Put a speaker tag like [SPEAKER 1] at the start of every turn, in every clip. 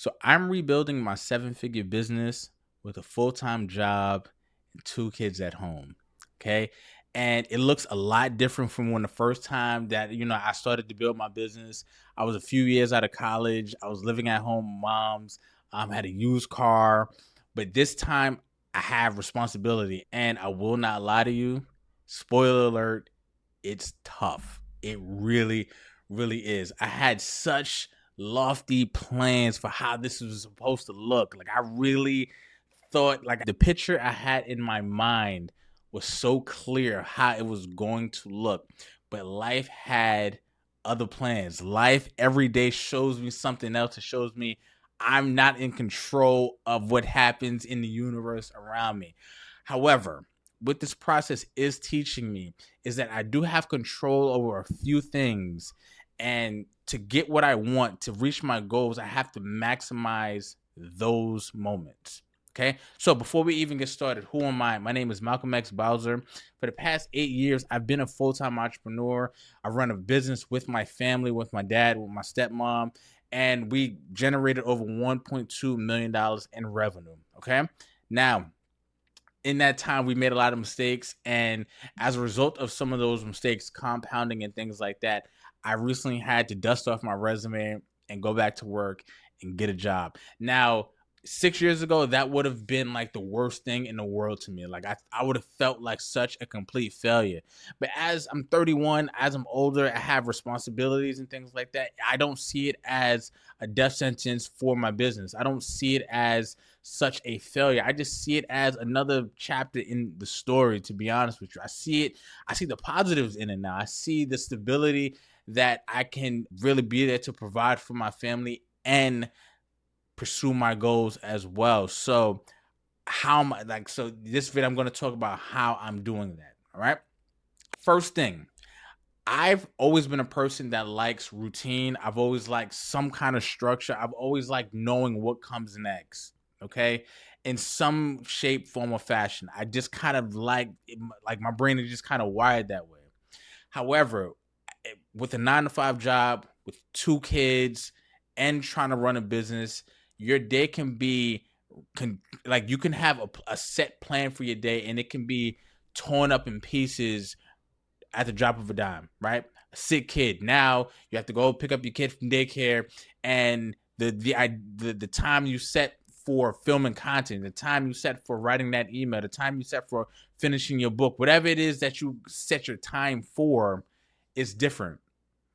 [SPEAKER 1] So I'm rebuilding my seven-figure business with a full-time job and two kids at home. Okay. And it looks a lot different from when the first time that, I started to build my business. I was a few years out of college. I was living at home with moms. Had a used car. But this time I have responsibility. And I will not lie to you. Spoiler alert, it's tough. It really, really is. I had such lofty plans for how this was supposed to look. Like I really thought like the picture I had in my mind was so clear how it was going to look. But life had other plans. Life every day shows me something else. It shows me I'm not in control of what happens in the universe around me. However, what this process is teaching me is that I do have control over a few things. And to get what I want, to reach my goals, I have to maximize those moments. Okay. So before we even get started, who am I? My name is Malcolm X Bowser. For the past 8 years, I've been a full-time entrepreneur. I run a business with my family, with my dad, with my stepmom, and we generated over $1.2 million in revenue. Okay. Now, in that time, we made a lot of mistakes. And as a result of some of those mistakes, compounding and things like that, I recently had to dust off my resume and go back to work and get a job. Now, 6 years ago, that would have been like the worst thing in the world to me. Like I would have felt like such a complete failure. But as I'm 31, as I'm older, I have responsibilities and things like that. I don't see it as a death sentence for my business. I don't see it as such a failure. I just see it as another chapter in the story, to be honest with you. I see the positives in it now. I see the stability that I can really be there to provide for my family and pursue my goals as well. So how am I like so this video I'm going to talk about how I'm doing that. All right. First thing, I've always been a person that likes routine. I've always liked some kind of structure. I've always liked knowing what comes next. Okay. In some shape, form, or fashion. I just kind of like my brain is just kind of wired that way. However, with a 9 to 5 job, with two kids, and trying to run a business, your day like you can have a set plan for your day, and it can be torn up in pieces at the drop of a dime, right? A sick kid. Now you have to go pick up your kid from daycare, and the time you set for filming content, the time you set for writing that email, the time you set for finishing your book, whatever it is that you set your time for, is different,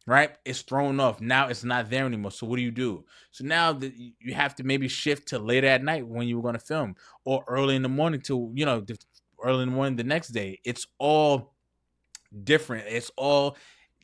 [SPEAKER 1] right? It's thrown off. Now it's not there anymore. So what do? So now you have to maybe shift to later at night when you were going to film, or early in the morning to, early in the morning the next day. It's all different. It's all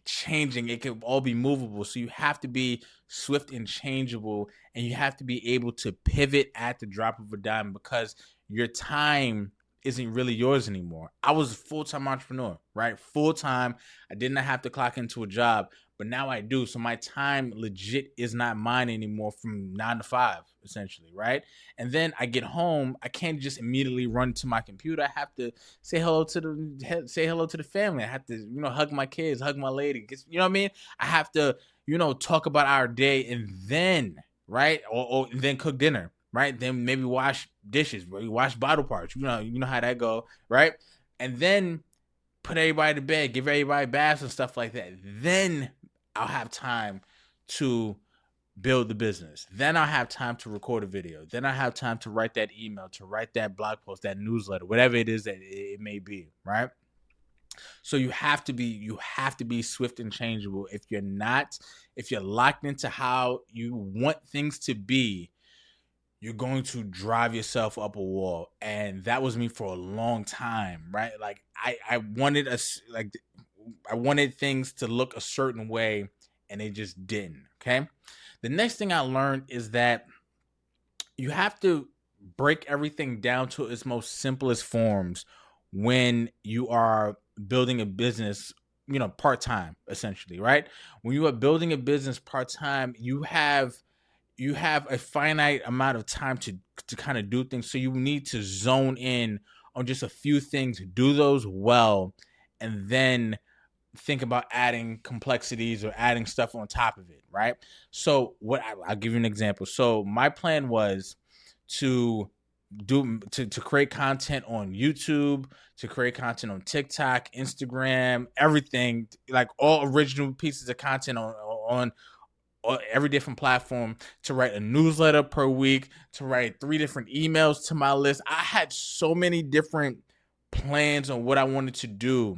[SPEAKER 1] changing. It can all be movable. So you have to be swift and changeable, and you have to be able to pivot at the drop of a dime, because your time isn't really yours anymore. I was a full-time entrepreneur, right? Full-time. I did not have to clock into a job, but now I do. So my time legit is not mine anymore from 9 to 5, essentially, right? And then I get home. I can't just immediately run to my computer. I have to say hello to the family. I have to, hug my kids, hug my lady. You know what I mean? I have to, talk about our day, and then, right? Or then cook dinner, right? Then maybe wash dishes, wash bottle parts. You know how that go, right? And then put everybody to bed, give everybody baths and stuff like that. Then I'll have time to build the business. Then I'll have time to record a video. Then I have time to write that email, to write that blog post, that newsletter, whatever it is that it may be, right? So you have to be swift and changeable. If you're locked into how you want things to be, you're going to drive yourself up a wall. And that was me for a long time, right? Like I wanted things to look a certain way, and they just didn't. Okay. The next thing I learned is that you have to break everything down to its most simplest forms when you are building a business, part-time, essentially, right? When you are building a business part-time, you have a finite amount of time to kind of do things. So you need to zone in on just a few things, do those well, and then think about adding complexities or adding stuff on top of it, right? So I'll give you an example. So my plan was to to create content on YouTube, to create content on TikTok, Instagram, everything, like all original pieces of content on every different platform, to write a newsletter per week, to write 3 different emails to my list. I had so many different plans on what I wanted to do.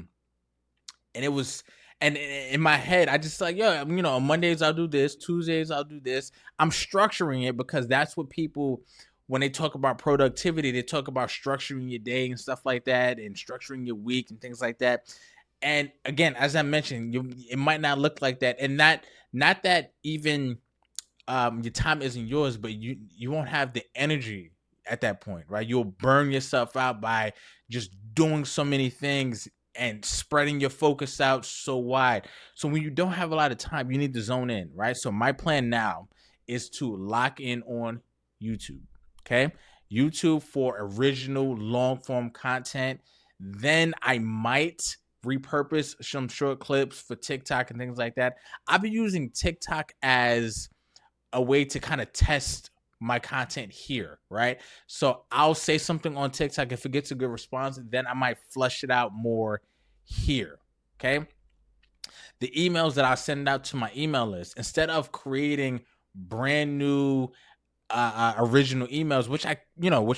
[SPEAKER 1] And it was, and in my head, I just like, yo, on Mondays I'll do this, Tuesdays I'll do this. I'm structuring it because that's what people, when they talk about productivity, they talk about structuring your day and stuff like that, and structuring your week and things like that. And again, as I mentioned, it might not look like that, and not that even your time isn't yours, but you won't have the energy at that point, right? You'll burn yourself out by just doing so many things and spreading your focus out so wide. So when you don't have a lot of time, you need to zone in, right? So my plan now is to lock in on YouTube. Okay, YouTube for original long form content. Then I might repurpose some short clips for TikTok and things like that. I've been using TikTok as a way to kind of test my content here, right? So I'll say something on TikTok. If it gets a good response, then I might flush it out more here. Okay. The emails that I send out to my email list, instead of creating brand new original emails, which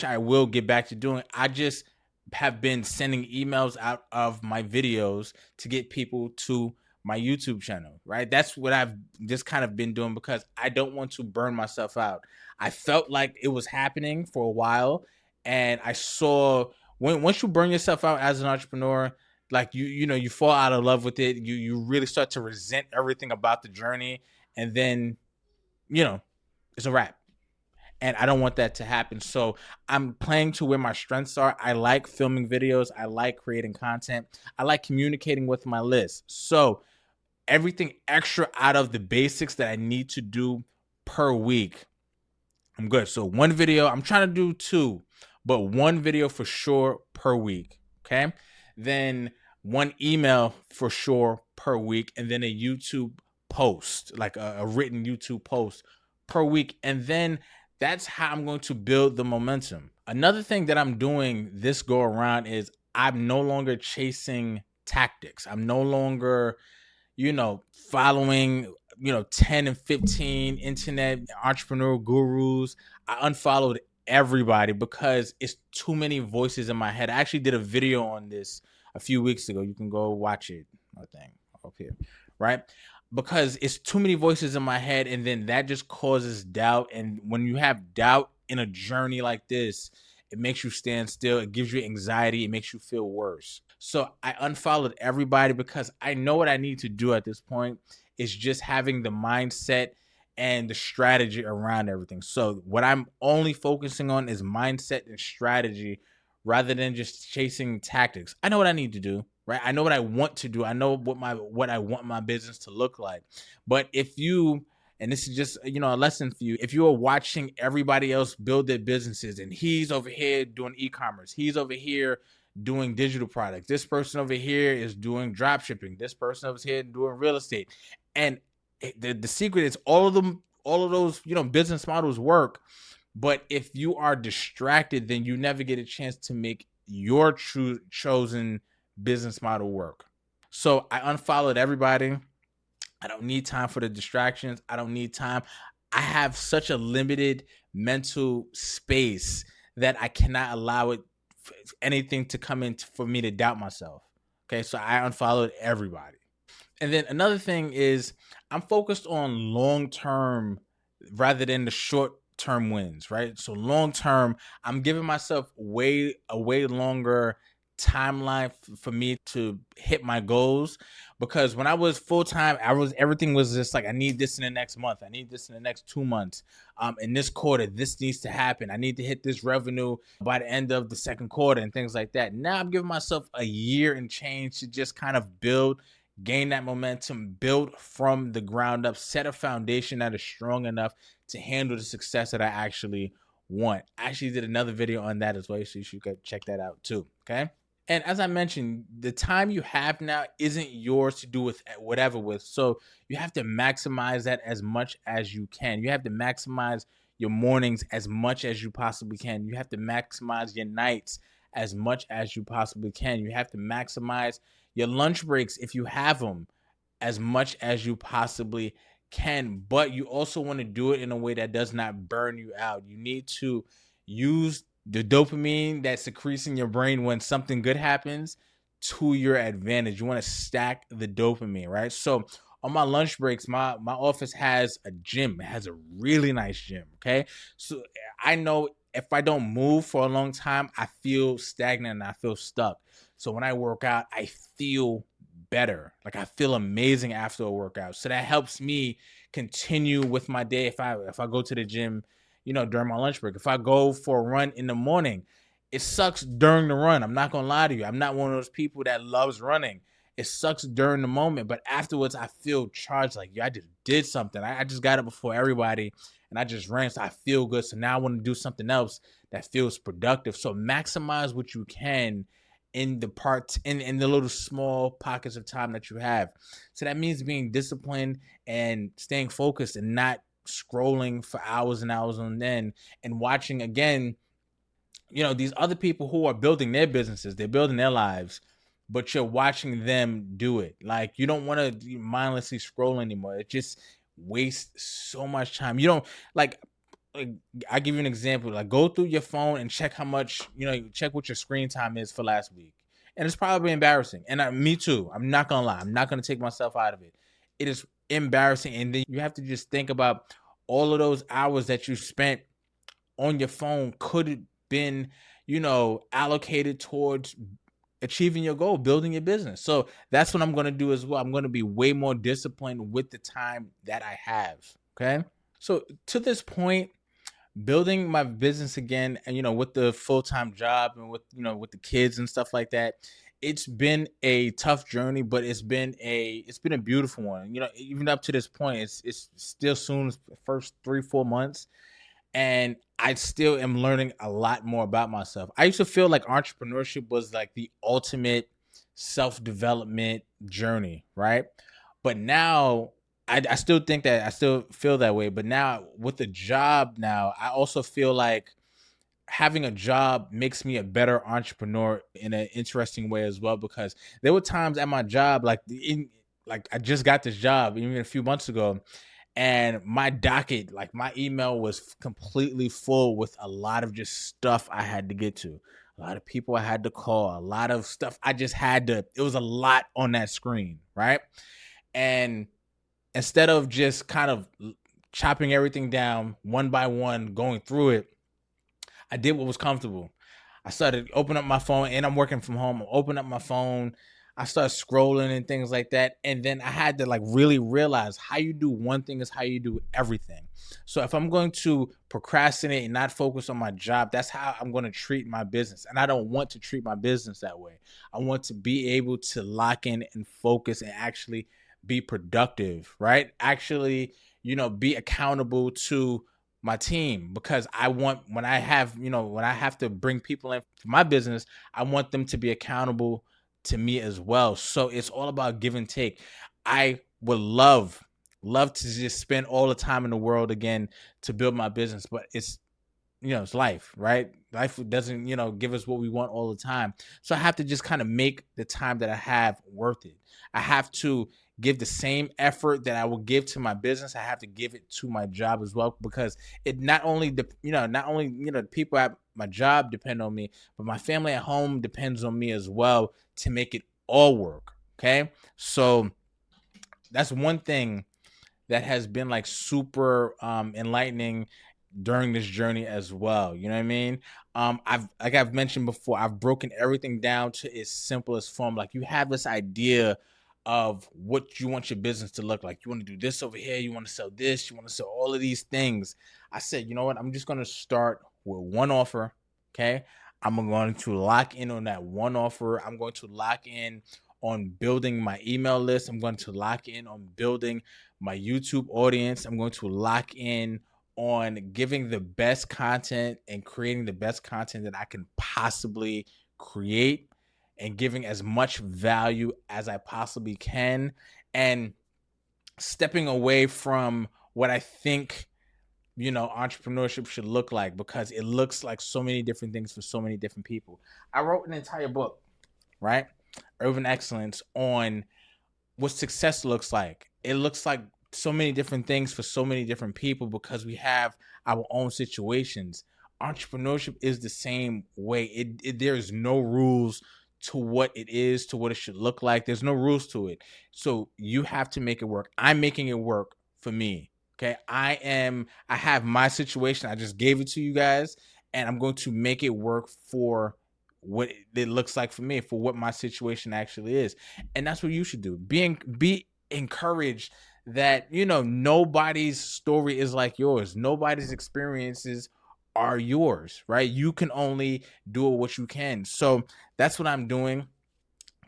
[SPEAKER 1] I will get back to doing, I just have been sending emails out of my videos to get people to my YouTube channel, right? That's what I've just kind of been doing because I don't want to burn myself out. I felt like it was happening for a while, and I saw once you burn yourself out as an entrepreneur, like you fall out of love with it. You really start to resent everything about the journey, and then it's a wrap. And I don't want that to happen. So I'm playing to where my strengths are. I like filming videos. I like creating content. I like communicating with my list. So everything extra out of the basics that I need to do per week, I'm good. So one video, I'm trying to do 2, but one video for sure per week. Okay. Then one email for sure per week. And then a YouTube post, like a written YouTube post per week. And then that's how I'm going to build the momentum. Another thing that I'm doing this go around is I'm no longer chasing tactics. I'm no longer, following, 10 and 15 internet entrepreneurial gurus. I unfollowed everybody because it's too many voices in my head. I actually did a video on this a few weeks ago. You can go watch it, I think, up here, right? Because it's too many voices in my head, and then that just causes doubt. And when you have doubt in a journey like this, it makes you stand still. It gives you anxiety. It makes you feel worse. So I unfollowed everybody because I know what I need to do at this point is just having the mindset and the strategy around everything. So what I'm only focusing on is mindset and strategy rather than just chasing tactics. I know what I need to do, right? I know what I want to do. I know what I want my business to look like. But if you, and this is just, a lesson for you, if you are watching everybody else build their businesses and he's over here doing e-commerce, he's over here doing digital products, this person over here is doing drop shipping, this person over here doing real estate, and the secret is all of those business models work, but if you are distracted, then you never get a chance to make your chosen business model work. So I unfollowed everybody. I don't need time for the distractions. I don't need time. I have such a limited mental space that I cannot allow anything to come in for me to doubt myself. Okay, so I unfollowed everybody. And then another thing is I'm focused on long term rather than the short term wins, right? So long term, I'm giving myself a way longer timeline for me to hit my goals, because when I was full time, everything was just like, I need this in the next month, I need this in the next 2 months, in this quarter this needs to happen, I need to hit this revenue by the end of the second quarter and things like that. Now I'm giving myself a year and change to just kind of gain that momentum, build from the ground up, set a foundation that is strong enough to handle the success that I actually want. I actually did another video on that as well, so you should check that out too. Okay. And as I mentioned, the time you have now isn't yours to do with whatever with. So you have to maximize that as much as you can. You have to maximize your mornings as much as you possibly can. You have to maximize your nights as much as you possibly can. You have to maximize your lunch breaks if you have them as much as you possibly can. But you also want to do it in a way that does not burn you out. You need to use the dopamine that secretes in your brain when something good happens to your advantage. You want to stack the dopamine, right? So on my lunch breaks, my office has a gym. It has a really nice gym. Okay. So I know if I don't move for a long time, I feel stagnant and I feel stuck. So when I work out, I feel better. Like I feel amazing after a workout. So that helps me continue with my day. If I go to the gym, during my lunch break, if I go for a run in the morning, it sucks during the run. I'm not gonna lie to you. I'm not one of those people that loves running. It sucks during the moment, but afterwards I feel charged. Like, I just did something. I just got it before everybody, and I just ran. So I feel good. So now I want to do something else that feels productive. So maximize what you can in the parts in the little small pockets of time that you have. So that means being disciplined and staying focused and not scrolling for hours and hours on end and watching again, these other people who are building their businesses, they're building their lives, but you're watching them do it. Like, you don't want to mindlessly scroll anymore. It just wastes so much time. You don't like I give you an example. Like, go through your phone and check how much, check what your screen time is for last week. And it's probably embarrassing. And me too. I'm not gonna lie. I'm not gonna take myself out of it. It is embarrassing. And then you have to just think about all of those hours that you spent on your phone could have been, allocated towards achieving your goal, building your business. So that's what I'm going to do as well. I'm going to be way more disciplined with the time that I have. Okay. So to this point, building my business again, and with the full-time job and with the kids and stuff like that, it's been a tough journey, but it's been a beautiful one. Even up to this point, it's still soon first 3-4 months, and I still am learning a lot more about myself. I used to feel like entrepreneurship was like the ultimate self-development journey, right? But now I still think that I still feel that way. But now with the job now, I also feel like having a job makes me a better entrepreneur in an interesting way as well, because there were times at my job, like I just got this job even a few months ago, and my docket, like my email was completely full with a lot of just stuff I had to get to, a lot of people I had to call, a lot of stuff I just had to, it was a lot on that screen, right? And instead of just kind of chopping everything down one by one, going through it, I did what was comfortable. I started opening up my phone, and I'm working from home. I open up my phone. I started scrolling and things like that. And then I had to like really realize how you do one thing is how you do everything. So if I'm going to procrastinate and not focus on my job, that's how I'm going to treat my business. And I don't want to treat my business that way. I want to be able to lock in and focus and actually be productive, right? Actually, be accountable to my team, because I want, when I have to bring people in for my business, I want them to be accountable to me as well. So it's all about give and take. I would love to just spend all the time in the world again to build my business, but it's life, right? Life doesn't, give us what we want all the time. So I have to just kind of make the time that I have worth it. I have to give the same effort that I will give to my business. I have to give it to my job as well, because it not only the people at my job depend on me, but my family at home depends on me as well to make it all work. Okay. So that's one thing that has been like super enlightening during this journey as well. You know what I mean? I've mentioned before, I've broken everything down to its simplest form. Like, you have this idea of what you want your business to look like. You want to do this over here, you want to sell this, you want to sell all of these things. I said, you know what? I'm just going to start with one offer. Okay. I'm going to lock in on that one offer. I'm going to lock in on building my email list. I'm going to lock in on building my YouTube audience. I'm going to lock in on giving the best content and creating the best content that I can possibly create. and giving as much value as I possibly can, and stepping away from what I think entrepreneurship should look like, because it looks like so many different things for so many different people. I wrote an entire book, right? Urban Excellence, on what success looks like. It looks like so many different things for so many different people because we have our own situations. Entrepreneurship is the same way. There's no rules to what it is, to what it should look like. There's no rules to it. So you have to make it work. I'm making it work for me. Okay. I have my situation. I just gave it to you guys, and I'm going to make it work for what it looks like for me, for what my situation actually is. And that's what you should do. Be encouraged that nobody's story is like yours. Nobody's experiences are yours, right? You can only do what you can. So that's what I'm doing.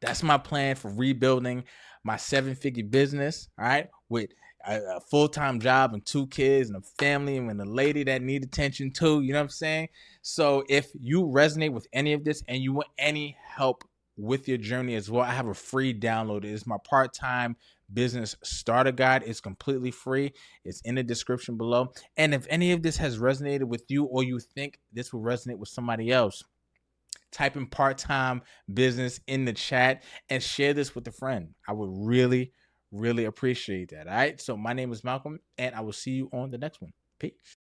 [SPEAKER 1] That's my plan for rebuilding my 7-figure business, all right, with a full-time job and 2 kids and a family and a lady that need attention too. You know what I'm saying? So if you resonate with any of this and you want any help with your journey as well, I have a free download. It is my part-time business starter guide. It's completely free. It's in the description below. And if any of this has resonated with you, or you think this will resonate with somebody else, type in part-time business in the chat and share this with a friend. I would really, really appreciate that. All right. So my name is Malcolm, and I will see you on the next one. Peace.